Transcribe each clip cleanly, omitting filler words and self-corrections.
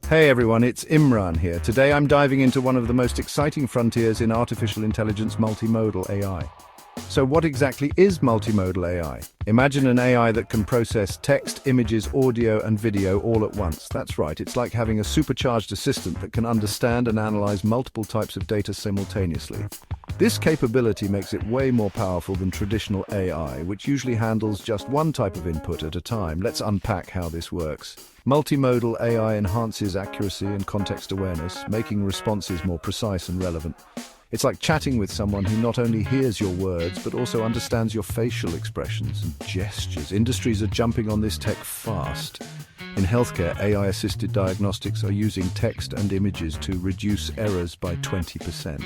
Hey everyone, it's Imran here. Today I'm diving into one of the most exciting frontiers in artificial intelligence, multimodal AI. So what exactly is multimodal AI? Imagine an AI that can process text, images, audio, and video all at once. That's right, it's like having a supercharged assistant that can understand and analyze multiple types of data simultaneously. This capability makes it way more powerful than traditional AI, which usually handles just one type of input at a time. Let's unpack how this works. Multimodal AI enhances accuracy and context awareness, making responses more precise and relevant. It's like chatting with someone who not only hears your words, but also understands your facial expressions and gestures. Industries are jumping on this tech fast. In healthcare, AI-assisted diagnostics are using text and images to reduce errors by 20%.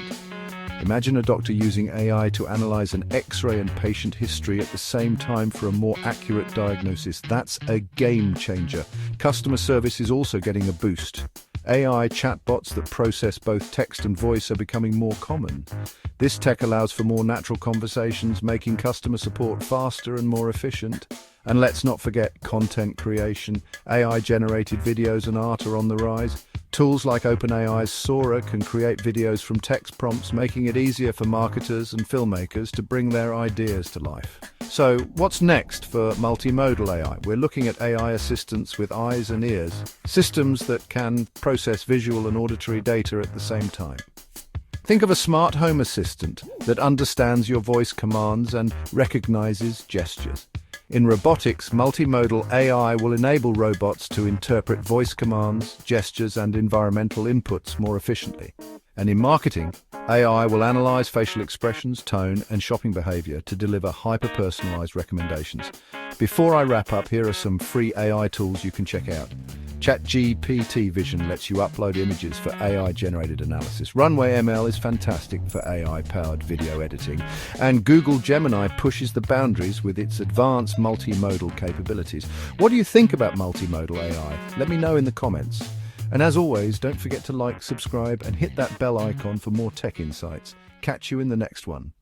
Imagine a doctor using AI to analyze an X-ray and patient history at the same time for a more accurate diagnosis. That's a game changer. Customer service is also getting a boost. AI chatbots that process both text and voice are becoming more common. This tech allows for more natural conversations, making customer support faster and more efficient. And let's not forget content creation. AI-generated videos and art are on the rise. Tools like OpenAI's Sora can create videos from text prompts, making it easier for marketers and filmmakers to bring their ideas to life. So, what's next for multimodal AI? We're looking at AI assistants with eyes and ears, systems that can process visual and auditory data at the same time. Think of a smart home assistant that understands your voice commands and recognizes gestures. In robotics, multimodal AI will enable robots to interpret voice commands, gestures, and environmental inputs more efficiently. And in marketing, AI will analyze facial expressions, tone, and shopping behavior to deliver hyper-personalized recommendations. Before I wrap up, here are some free AI tools you can check out. ChatGPT Vision lets you upload images for AI-generated analysis. Runway ML is fantastic for AI-powered video editing. And Google Gemini pushes the boundaries with its advanced multimodal capabilities. What do you think about multimodal AI? Let me know in the comments. And as always, don't forget to like, subscribe, and hit that bell icon for more tech insights. Catch you in the next one.